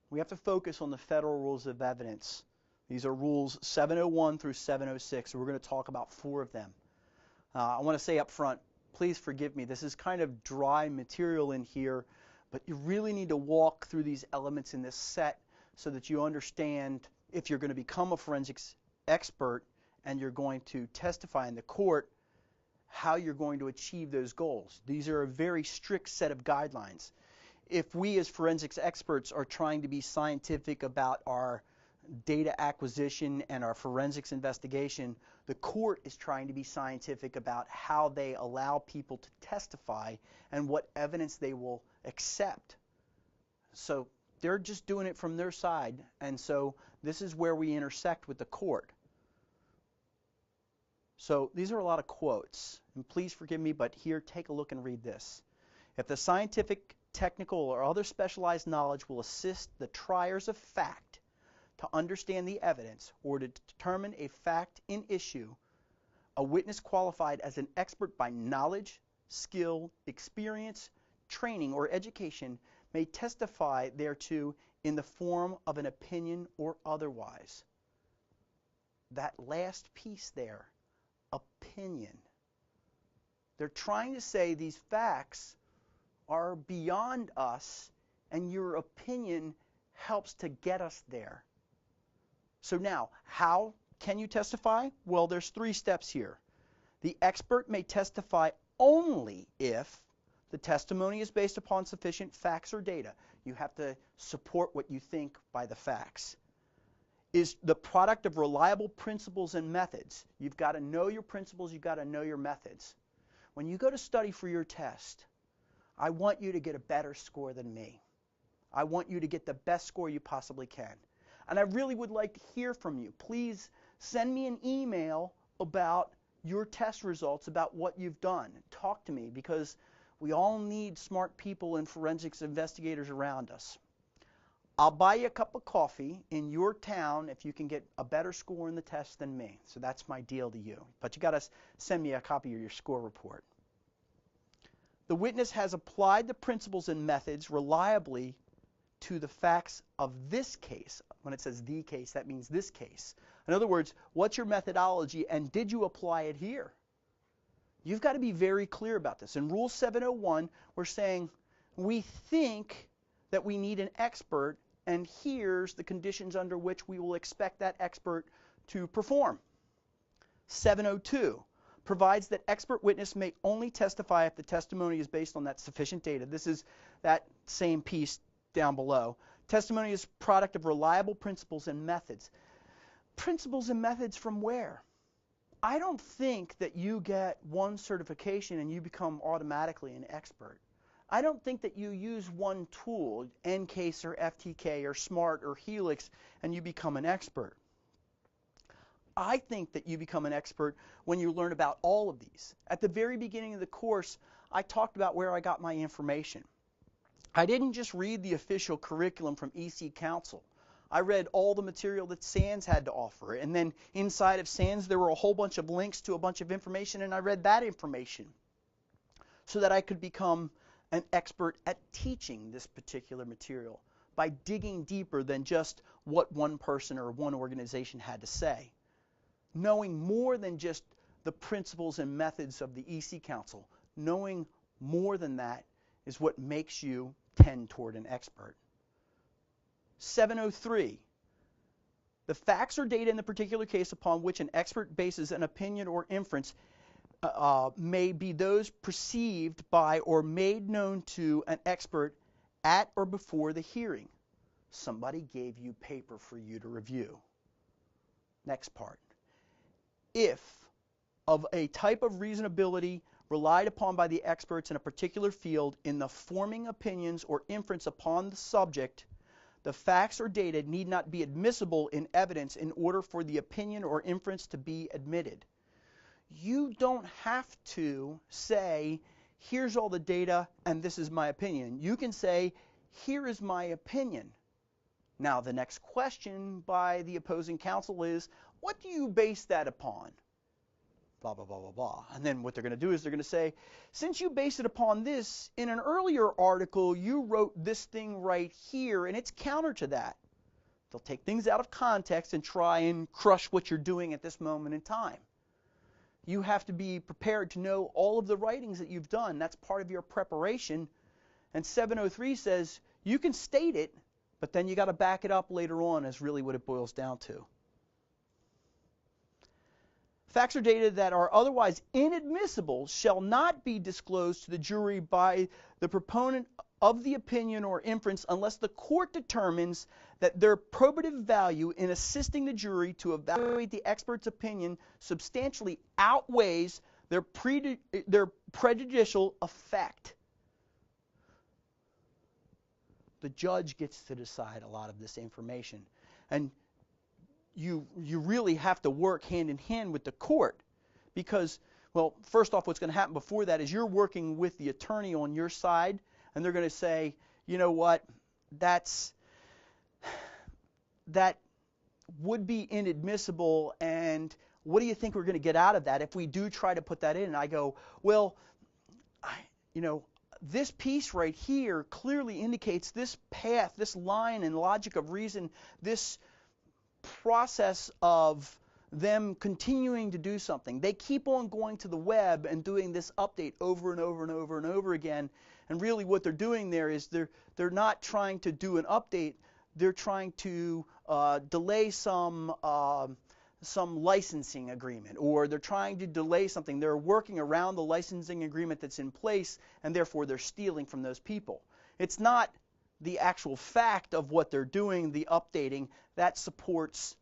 We have to focus on the federal rules of evidence. These are rules 701 through 706. So we're going to talk about 4 of them. I want to say up front, please forgive me. This is kind of dry material in here, but you really need to walk through these elements in this set so that you understand if you're going to become a forensics expert and you're going to testify in the court, how you're going to achieve those goals. These are a very strict set of guidelines. If we as forensics experts are trying to be scientific about our data acquisition and our forensics investigation, the court is trying to be scientific about how they allow people to testify and what evidence they will accept. So they're just doing it from their side, and so this is where we intersect with the court. So these are a lot of quotes, and please forgive me, but here, take a look and read this. If the scientific, technical, or other specialized knowledge will assist the triers of fact to understand the evidence or to determine a fact in issue, a witness qualified as an expert by knowledge, skill, experience, training, or education may testify thereto in the form of an opinion or otherwise. That last piece there, opinion. They're trying to say these facts are beyond us, and your opinion helps to get us there. So now, how can you testify? Well, there's 3 steps here. The expert may testify only if the testimony is based upon sufficient facts or data. You have to support what you think by the facts. Is the product of reliable principles and methods. You've got to know your principles, you've got to know your methods. When you go to study for your test, I want you to get a better score than me. I want you to get the best score you possibly can. And I really would like to hear from you. Please send me an email about your test results, about what you've done. Talk to me, because we all need smart people and forensics investigators around us. I'll buy you a cup of coffee in your town if you can get a better score in the test than me. So that's my deal to you. But you got to send me a copy of your score report. The witness has applied the principles and methods reliably to the facts of this case. When it says the case, that means this case. In other words, what's your methodology, and did you apply it here? You've got to be very clear about this. In Rule 701, we're saying we think that we need an expert, and here's the conditions under which we will expect that expert to perform. 702 provides that expert witness may only testify if the testimony is based on that sufficient data. This is that same piece down below. Testimony is product of reliable principles and methods. Principles and methods from where? I don't think that you get one certification and you become automatically an expert. I don't think that you use one tool, EnCase or FTK or SMART or Helix, and you become an expert. I think that you become an expert when you learn about all of these. At the very beginning of the course, I talked about where I got my information. I didn't just read the official curriculum from EC Council. I read all the material that SANS had to offer, and then inside of SANS there were a whole bunch of links to a bunch of information, and I read that information so that I could become an expert at teaching this particular material by digging deeper than just what one person or one organization had to say. Knowing more than just the principles and methods of the EC Council, knowing more than that is what makes you tend toward an expert. 703. The facts or data in the particular case upon which an expert bases an opinion or inference may be those perceived by or made known to an expert at or before the hearing. Somebody gave you paper for you to review. Next part. If of a type of reasonability relied upon by the experts in a particular field in the forming opinions or inference upon the subject, the facts or data need not be admissible in evidence in order for the opinion or inference to be admitted. You don't have to say, here's all the data and this is my opinion. You can say, here is my opinion. Now, the next question by the opposing counsel is, what do you base that upon? blah, blah, blah, blah, blah. And then what they're going to do is they're going to say, since you base it upon this, in an earlier article, you wrote this thing right here, and it's counter to that. They'll take things out of context and try and crush what you're doing at this moment in time. You have to be prepared to know all of the writings that you've done. That's part of your preparation. And 703 says you can state it, but then you got to back it up later on, is really what it boils down to. Facts or data that are otherwise inadmissible shall not be disclosed to the jury by the proponent of the opinion or inference unless the court determines that their probative value in assisting the jury to evaluate the expert's opinion substantially outweighs their prejudicial effect. The judge gets to decide a lot of this information. And you really have to work hand in hand with the court because, well, first off, what's going to happen before that is you're working with the attorney on your side, and they're going to say, you know what, that would be inadmissible, and what do you think we're going to get out of that if we do try to put that in? And I go, well, this piece right here clearly indicates this path, this line and logic of reason, this process of them continuing to do something. They keep on going to the web and doing this update over and over and over and over again. And really what they're doing there is they're not trying to do an update. They're trying to delay some licensing agreement, or they're trying to delay something. They're working around the licensing agreement that's in place, and therefore they're stealing from those people. It's not the actual fact of what they're doing, the updating, that supports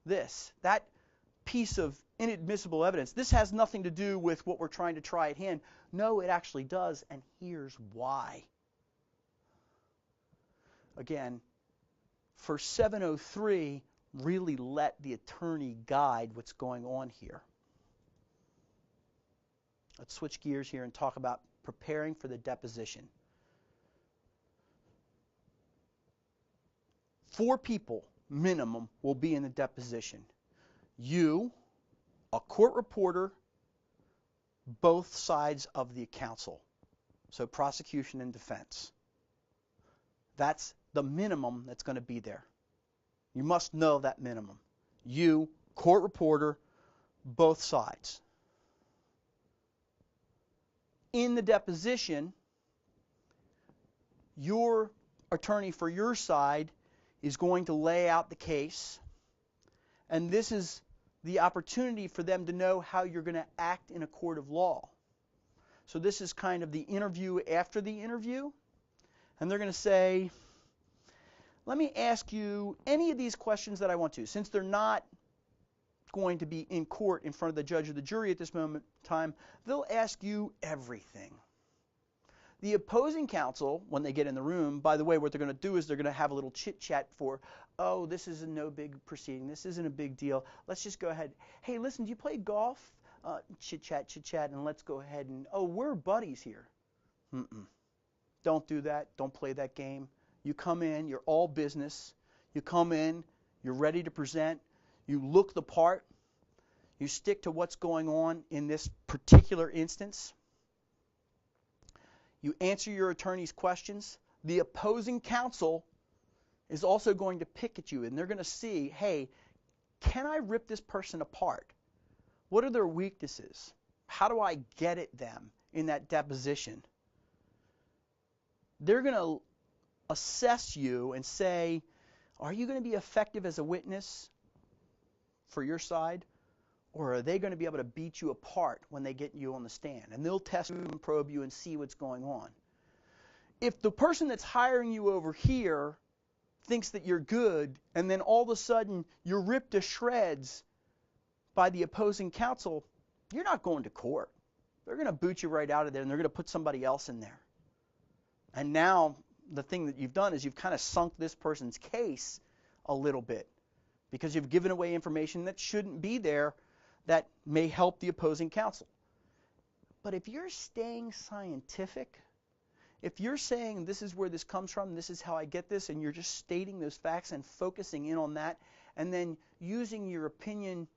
this. That piece of inadmissible evidence. This has nothing to do with what we're trying to try at hand. No, it actually does, and here's why. Again, for 703, really let the attorney guide what's going on here. Let's switch gears here and talk about preparing for the deposition. 4 people, minimum, will be in the deposition. You, a court reporter, both sides of the counsel. So prosecution and defense. That's the minimum that's going to be there. You must know that minimum. You, court reporter, both sides. In the deposition, your attorney for your side is going to lay out the case, and this is the opportunity for them to know how you're going to act in a court of law. So this is kind of the interview after the interview, and they're going to say, let me ask you any of these questions that I want to. Since they're not going to be in court in front of the judge or the jury at this moment in time, they'll ask you everything. The opposing counsel, when they get in the room, by the way, what they're going to do is they're going to have a little chit-chat for, oh, this is a no big proceeding. This isn't a big deal. Let's just go ahead. Hey, listen, do you play golf? Chit-chat, and let's go ahead and, oh, we're buddies here. Don't do that. Don't play that game. You come in, you're all business. You come in, you're ready to present. You look the part. You stick to what's going on in this particular instance. You answer your attorney's questions. The opposing counsel is also going to pick at you, and they're going to see, hey, can I rip this person apart? What are their weaknesses? How do I get at them in that deposition? They're going to assess you and say, are you going to be effective as a witness for your side? Or are they going to be able to beat you apart when they get you on the stand? And they'll test you and probe you and see what's going on. If the person that's hiring you over here thinks that you're good, and then all of a sudden you're ripped to shreds by the opposing counsel, you're not going to court. They're going to boot you right out of there, and they're going to put somebody else in there. And now the thing that you've done is you've kind of sunk this person's case a little bit because you've given away information that shouldn't be there that may help the opposing counsel. But if you're staying scientific, if you're saying this is where this comes from, this is how I get this, and you're just stating those facts and focusing in on that, and then using your opinion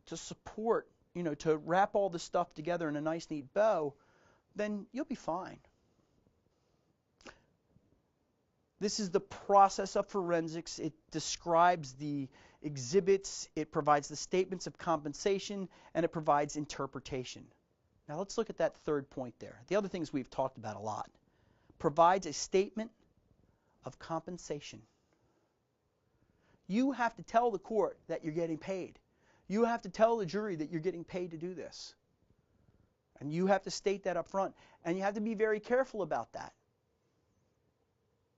to support to wrap all this stuff together in a nice, neat bow, then you'll be fine. This is the process of forensics. It describes the exhibits, it provides the statements of compensation, and it provides interpretation. Now let's look at that third point there. The other things we've talked about a lot. Provides a statement of compensation. You have to tell the court that you're getting paid. You have to tell the jury that you're getting paid to do this. And you have to state that up front. And you have to be very careful about that.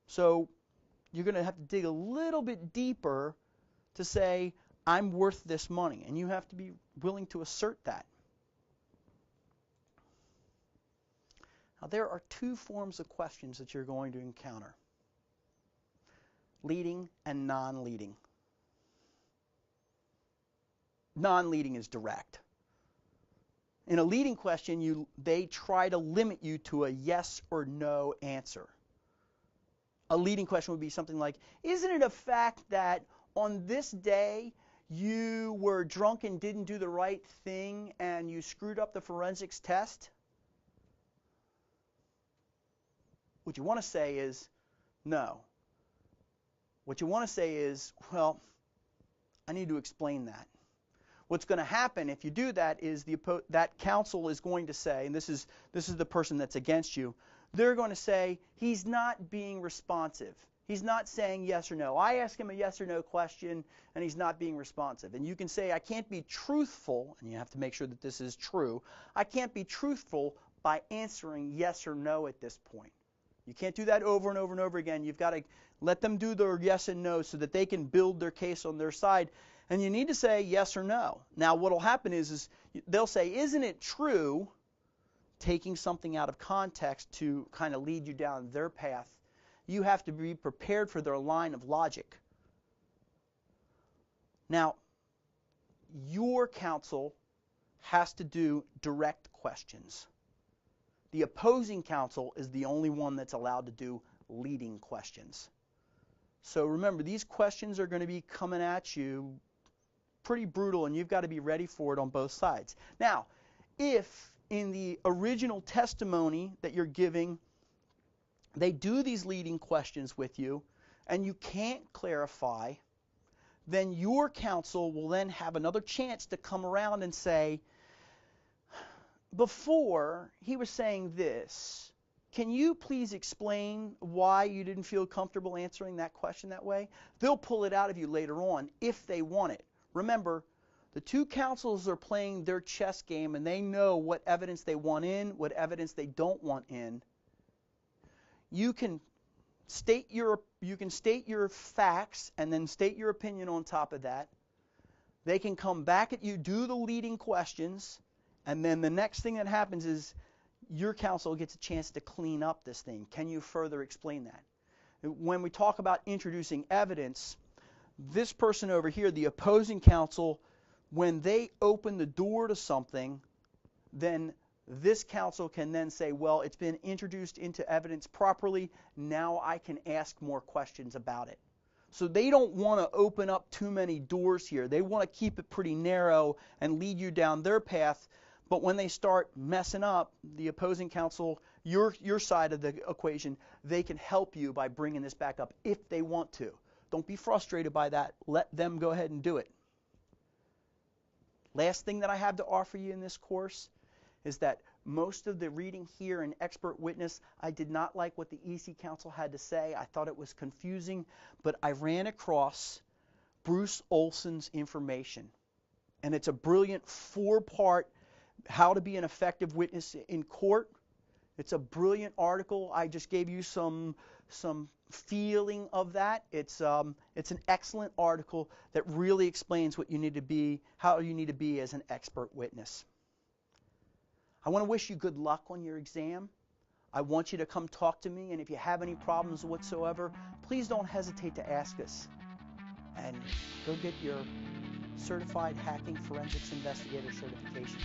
So you're going to have to dig a little bit deeper to say, I'm worth this money. And you have to be willing to assert that. Now, there are two forms of questions that you're going to encounter. Leading and non-leading. Non-leading is direct. In a leading question, they try to limit you to a yes or no answer. A leading question would be something like, isn't it a fact that on this day you were drunk and didn't do the right thing and you screwed up the forensics test? What you want to say is, no. What you want to say is, well, I need to explain that. What's going to happen if you do that is that counsel is going to say, and this is the person that's against you, they're going to say, he's not being responsive. He's not saying yes or no. I ask him a yes or no question, and he's not being responsive. And you can say, I can't be truthful, and you have to make sure that this is true. I can't be truthful by answering yes or no at this point. You can't do that over and over and over again. You've got to let them do their yes and no so that they can build their case on their side. And you need to say yes or no. Now, what will happen is they'll say, isn't it true, taking something out of context to kind of lead you down their path. You have to be prepared for their line of logic. Now, your counsel has to do direct questions. The opposing counsel is the only one that's allowed to do leading questions. So remember, these questions are going to be coming at you pretty brutal, and you've got to be ready for it on both sides. Now, if in the original testimony that you're giving, they do these leading questions with you, and you can't clarify, then your counsel will then have another chance to come around and say, before he was saying this, can you please explain why you didn't feel comfortable answering that question that way? They'll pull it out of you later on if they want it. Remember, the two counsels are playing their chess game, and they know what evidence they want in, what evidence they don't want in. You can state your facts and then state your opinion on top of that. They can come back at you, do the leading questions, and then the next thing that happens is your counsel gets a chance to clean up this thing. Can you further explain that? When we talk about introducing evidence, this person over here, the opposing counsel, when they open the door to something, then this counsel can then say, well, it's been introduced into evidence properly. Now I can ask more questions about it. So they don't want to open up too many doors here. They want to keep it pretty narrow and lead you down their path. But when they start messing up, the opposing counsel, your side of the equation, they can help you by bringing this back up if they want to. Don't be frustrated by that. Let them go ahead and do it. Last thing that I have to offer you in this course is that most of the reading here in expert witness, I did not like what the EC counsel had to say. I thought it was confusing, but I ran across Bruce Olson's information. And it's a brilliant 4-part how to be an effective witness in court. It's a brilliant article. I just gave you some feeling of that. It's an excellent article that really explains what you need to be, how you need to be as an expert witness. I want to wish you good luck on your exam. I want you to come talk to me, and if you have any problems whatsoever, please don't hesitate to ask us. And go get your Certified Hacking Forensics Investigator certification.